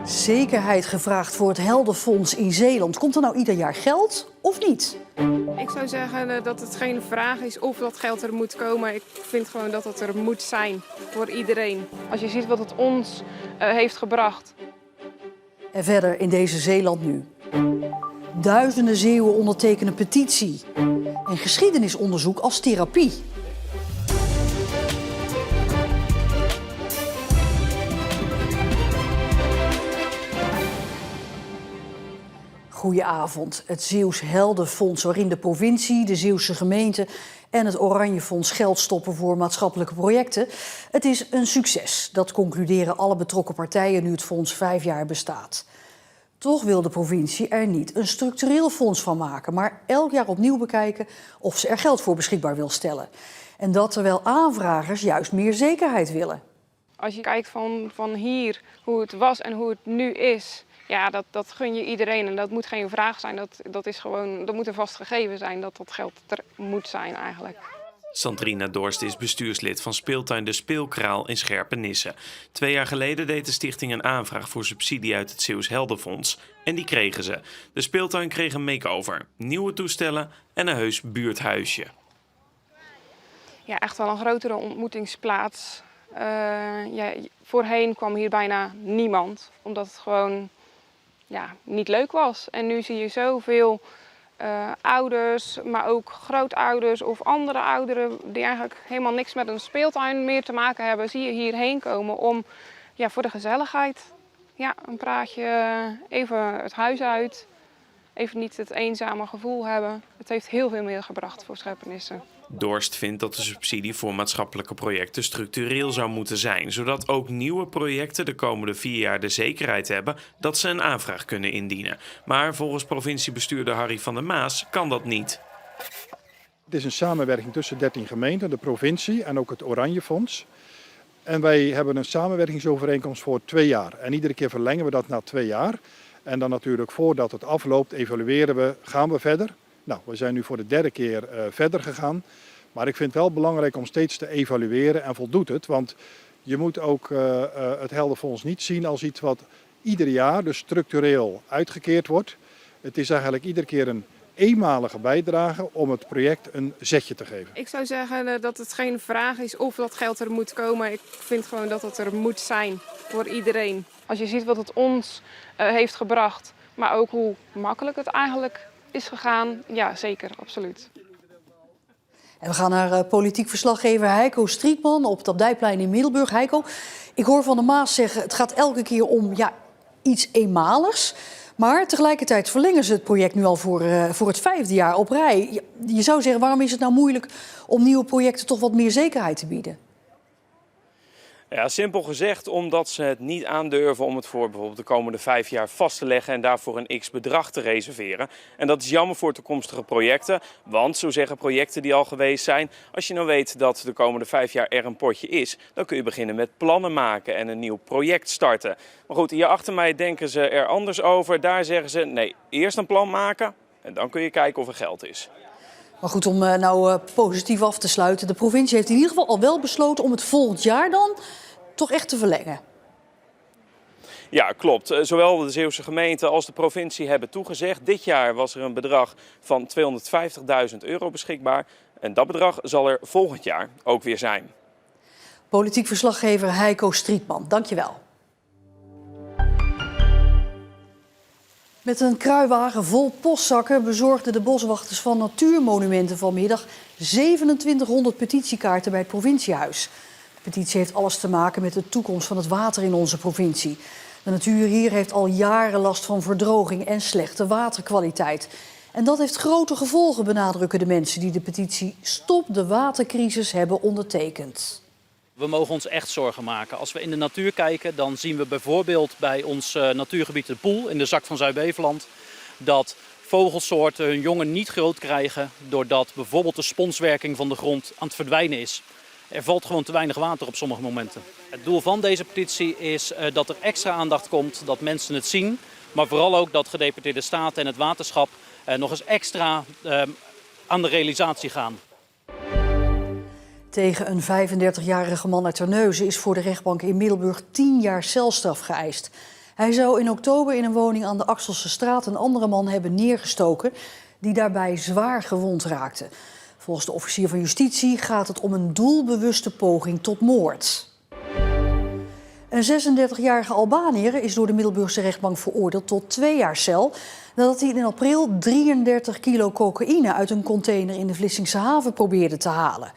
Zekerheid gevraagd voor het Heldenfonds in Zeeland. Komt er nou ieder jaar geld of niet? Ik zou zeggen dat het geen vraag is of dat geld er moet komen. Ik vind gewoon dat het er moet zijn voor iedereen. Als je ziet wat het ons heeft gebracht. En verder in deze Zeeland nu. Duizenden Zeeuwen ondertekenen petitie. En geschiedenisonderzoek als therapie. Goedenavond. Het Zeeuws Heldenfonds, waarin de provincie, de Zeeuwse gemeente en het Oranjefonds geld stoppen voor maatschappelijke projecten. Het is een succes. Dat concluderen alle betrokken partijen nu het fonds 5 jaar bestaat. Toch wil de provincie er niet een structureel fonds van maken, maar elk jaar opnieuw bekijken of ze er geld voor beschikbaar wil stellen. En dat terwijl aanvragers juist meer zekerheid willen. Als je kijkt van hier, hoe het was en hoe het nu is. Ja, dat gun je iedereen en dat moet geen vraag zijn. Dat moet een vast gegeven zijn dat dat geld er moet zijn eigenlijk. Sandrina Dorst is bestuurslid van speeltuin De Speelkraal in Scherpenisse. 2 jaar geleden deed de stichting een aanvraag voor subsidie uit het Zeeuws Heldenfonds. En die kregen ze. De speeltuin kreeg een make-over, nieuwe toestellen en een heus buurthuisje. Ja, echt wel een grotere ontmoetingsplaats. Voorheen kwam hier bijna niemand, omdat het gewoon niet leuk was. En nu zie je zoveel ouders, maar ook grootouders of andere ouderen die eigenlijk helemaal niks met een speeltuin meer te maken hebben, zie je hierheen komen om voor de gezelligheid. Ja, een praatje, even het huis uit, even niet het eenzame gevoel hebben. Het heeft heel veel meer gebracht voor Scherpenisse. Dorst vindt dat de subsidie voor maatschappelijke projecten structureel zou moeten zijn, zodat ook nieuwe projecten de komende 4 jaar de zekerheid hebben dat ze een aanvraag kunnen indienen. Maar volgens provinciebestuurder Harry van der Maas kan dat niet. Het is een samenwerking tussen 13 gemeenten, de provincie en ook het Oranjefonds. En wij hebben een samenwerkingsovereenkomst voor 2 jaar. En iedere keer verlengen we dat na 2 jaar. En dan natuurlijk voordat het afloopt evalueren we, gaan we verder. Nou, we zijn nu voor de 3e keer verder gegaan. Maar ik vind het wel belangrijk om steeds te evalueren en voldoet het. Want je moet ook het Heldenfonds niet zien als iets wat ieder jaar dus structureel uitgekeerd wordt. Het is eigenlijk iedere keer een eenmalige bijdrage om het project een zetje te geven. Ik zou zeggen dat het geen vraag is of dat geld er moet komen. Ik vind gewoon dat het er moet zijn voor iedereen. Als je ziet wat het ons heeft gebracht, maar ook hoe makkelijk het eigenlijk is gegaan, ja zeker, absoluut. En we gaan naar politiek verslaggever Heiko Strietman op het Abdijplein in Middelburg. Heiko, ik hoor Van der Maas zeggen, het gaat elke keer om iets eenmaligs. Maar tegelijkertijd verlengen ze het project nu al voor het 5e jaar op rij. Je zou zeggen, waarom is het nou moeilijk om nieuwe projecten toch wat meer zekerheid te bieden? Ja, simpel gezegd omdat ze het niet aandurven om het voor bijvoorbeeld de komende 5 jaar vast te leggen en daarvoor een x-bedrag te reserveren. En dat is jammer voor toekomstige projecten, want zo zeggen projecten die al geweest zijn, als je nou weet dat de komende 5 jaar er een potje is, dan kun je beginnen met plannen maken en een nieuw project starten. Maar goed, hier achter mij denken ze er anders over. Daar zeggen ze, nee, eerst een plan maken en dan kun je kijken of er geld is. Maar goed, om positief af te sluiten. De provincie heeft in ieder geval al wel besloten om het volgend jaar dan toch echt te verlengen. Ja, klopt. Zowel de Zeeuwse gemeente als de provincie hebben toegezegd. Dit jaar was er een bedrag van €250.000 beschikbaar. En dat bedrag zal er volgend jaar ook weer zijn. Politiek verslaggever Heiko Strietman, dankjewel. Met een kruiwagen vol postzakken bezorgden de boswachters van Natuurmonumenten vanmiddag 2700 petitiekaarten bij het provinciehuis. De petitie heeft alles te maken met de toekomst van het water in onze provincie. De natuur hier heeft al jaren last van verdroging en slechte waterkwaliteit. En dat heeft grote gevolgen, benadrukken de mensen die de petitie Stop de Watercrisis hebben ondertekend. We mogen ons echt zorgen maken. Als we in de natuur kijken, dan zien we bijvoorbeeld bij ons natuurgebied de Poel in de Zak van Zuid-Beveland dat vogelsoorten hun jongen niet groot krijgen doordat bijvoorbeeld de sponswerking van de grond aan het verdwijnen is. Er valt gewoon te weinig water op sommige momenten. Het doel van deze petitie is dat er extra aandacht komt, dat mensen het zien. Maar vooral ook dat gedeputeerde staten en het waterschap nog eens extra aan de realisatie gaan. Tegen een 35-jarige man uit Terneuzen is voor de rechtbank in Middelburg 10 jaar celstraf geëist. Hij zou in oktober in een woning aan de Axelse straat een andere man hebben neergestoken, die daarbij zwaar gewond raakte. Volgens de officier van justitie gaat het om een doelbewuste poging tot moord. Een 36-jarige Albaniër is door de Middelburgse rechtbank veroordeeld tot 2 jaar cel, nadat hij in april 33 kilo cocaïne uit een container in de Vlissingse haven probeerde te halen.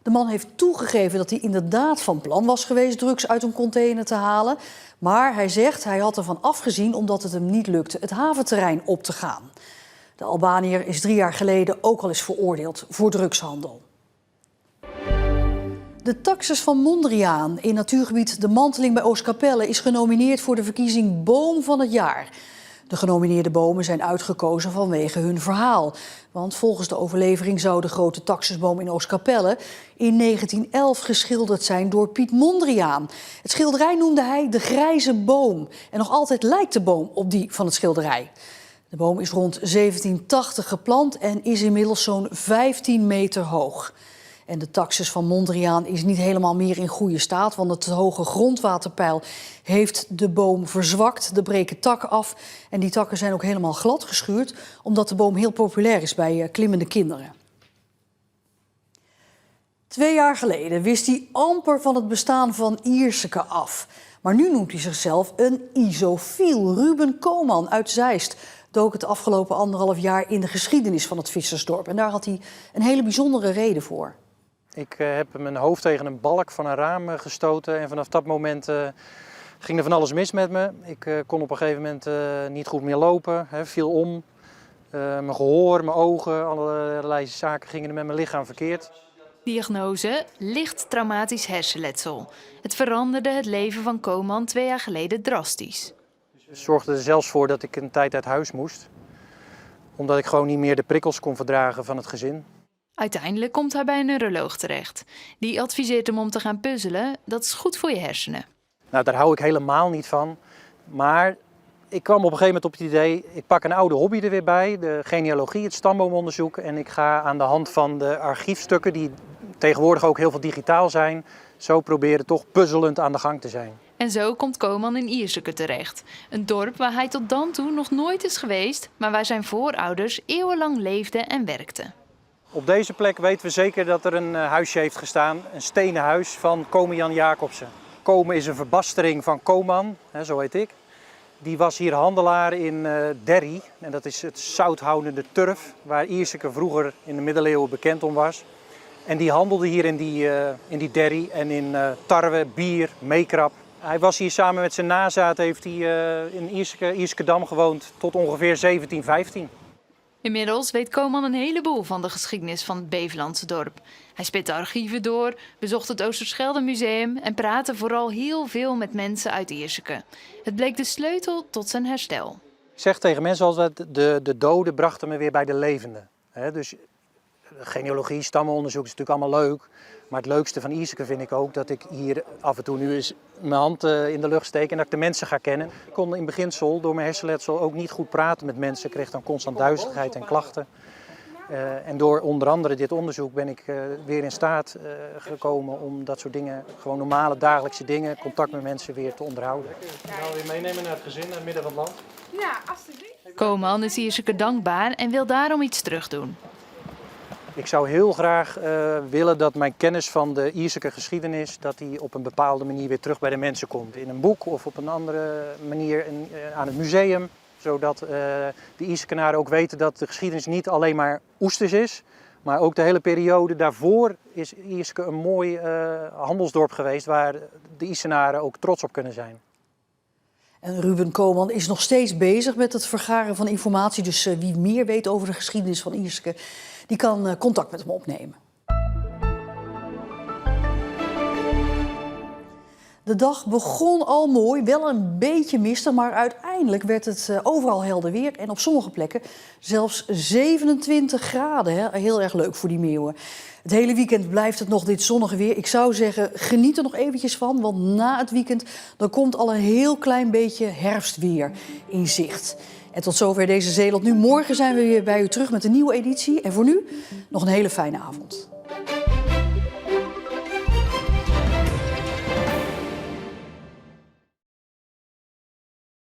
De man heeft toegegeven dat hij inderdaad van plan was geweest drugs uit een container te halen, maar hij zegt hij had ervan afgezien omdat het hem niet lukte het haventerrein op te gaan. De Albaniër is 3 jaar geleden ook al eens veroordeeld voor drugshandel. De taxus van Mondriaan in natuurgebied De Manteling bij Oostkapelle is genomineerd voor de verkiezing Boom van het Jaar. De genomineerde bomen zijn uitgekozen vanwege hun verhaal. Want volgens de overlevering zou de grote taxusboom in Oostkapelle in 1911 geschilderd zijn door Piet Mondriaan. Het schilderij noemde hij de grijze boom. En nog altijd lijkt de boom op die van het schilderij. De boom is rond 1780 geplant en is inmiddels zo'n 15 meter hoog. En de taxus van Mondriaan is niet helemaal meer in goede staat, want het hoge grondwaterpeil heeft de boom verzwakt. Er breken takken af en die takken zijn ook helemaal glad geschuurd, omdat de boom heel populair is bij klimmende kinderen. 2 jaar geleden wist hij amper van het bestaan van Ierseke af. Maar nu noemt hij zichzelf een isofiel. Ruben Koman uit Zeist dook het afgelopen 1,5 jaar in de geschiedenis van het vissersdorp. En daar had hij een hele bijzondere reden voor. Ik heb mijn hoofd tegen een balk van een raam gestoten en vanaf dat moment ging er van alles mis met me. Ik kon op een gegeven moment niet goed meer lopen, viel om. Mijn gehoor, mijn ogen, allerlei zaken gingen er met mijn lichaam verkeerd. Diagnose: licht traumatisch hersenletsel. Het veranderde het leven van Koman 2 jaar geleden drastisch. Het zorgde er zelfs voor dat ik een tijd uit huis moest. Omdat ik gewoon niet meer de prikkels kon verdragen van het gezin. Uiteindelijk komt hij bij een neuroloog terecht. Die adviseert hem om te gaan puzzelen. Dat is goed voor je hersenen. Nou, daar hou ik helemaal niet van. Maar ik kwam op een gegeven moment op het idee, ik pak een oude hobby er weer bij. De genealogie, het stamboomonderzoek. En ik ga aan de hand van de archiefstukken, die tegenwoordig ook heel veel digitaal zijn, zo proberen toch puzzelend aan de gang te zijn. En zo komt Koman in Ierseke terecht. Een dorp waar hij tot dan toe nog nooit is geweest, maar waar zijn voorouders eeuwenlang leefden en werkten. Op deze plek weten we zeker dat er een huisje heeft gestaan, een stenen huis van Komen Jan Jacobsen. Komen is een verbastering van Koman, zo heet ik. Die was hier handelaar in Derry, en dat is het zouthoudende turf, waar Ierseke vroeger in de middeleeuwen bekend om was. En die handelde hier in die Derry en in tarwe, bier, meekrap. Hij was hier samen met zijn nazaat, heeft hij in Ierskedam gewoond tot ongeveer 1715. Inmiddels weet Koman een heleboel van de geschiedenis van het Bevelandse dorp. Hij spit de archieven door, bezocht het Oosterschelde Museum en praatte vooral heel veel met mensen uit Ierseke. Het bleek de sleutel tot zijn herstel. Ik zeg tegen mensen altijd, de doden brachten me weer bij de levenden. Dus genealogie, stammenonderzoek is natuurlijk allemaal leuk. Maar het leukste van Ierseke vind ik ook dat ik hier af en toe nu eens mijn hand in de lucht steek en dat ik de mensen ga kennen. Ik kon in beginsel door mijn hersenletsel ook niet goed praten met mensen. Ik kreeg dan constant duizeligheid en klachten. En door onder andere dit onderzoek ben ik weer in staat gekomen om dat soort dingen, gewoon normale dagelijkse dingen, contact met mensen weer te onderhouden. Gaan we weer meenemen naar het gezin, naar het midden van het land? Ja, alsjeblieft. Koman is Ierseke dankbaar en wil daarom iets terugdoen. Ik zou heel graag willen dat mijn kennis van de Ierseke geschiedenis, dat die op een bepaalde manier weer terug bij de mensen komt. In een boek of op een andere manier aan het museum. Zodat de Ierskenaren ook weten dat de geschiedenis niet alleen maar Oesters is. Maar ook de hele periode daarvoor is Ierseke een mooi handelsdorp geweest waar de Ierskenaren ook trots op kunnen zijn. En Ruben Koman is nog steeds bezig met het vergaren van informatie. Dus wie meer weet over de geschiedenis van Ierseke, die kan contact met hem opnemen. De dag begon al mooi, wel een beetje mistig, maar uiteindelijk werd het overal helder weer. En op sommige plekken zelfs 27 graden. Hè? Heel erg leuk voor die meeuwen. Het hele weekend blijft het nog dit zonnige weer. Ik zou zeggen, geniet er nog eventjes van, want na het weekend dan komt al een heel klein beetje herfstweer in zicht. En tot zover deze Zeeland Nu. Morgen zijn we weer bij u terug met een nieuwe editie. En voor nu nog een hele fijne avond.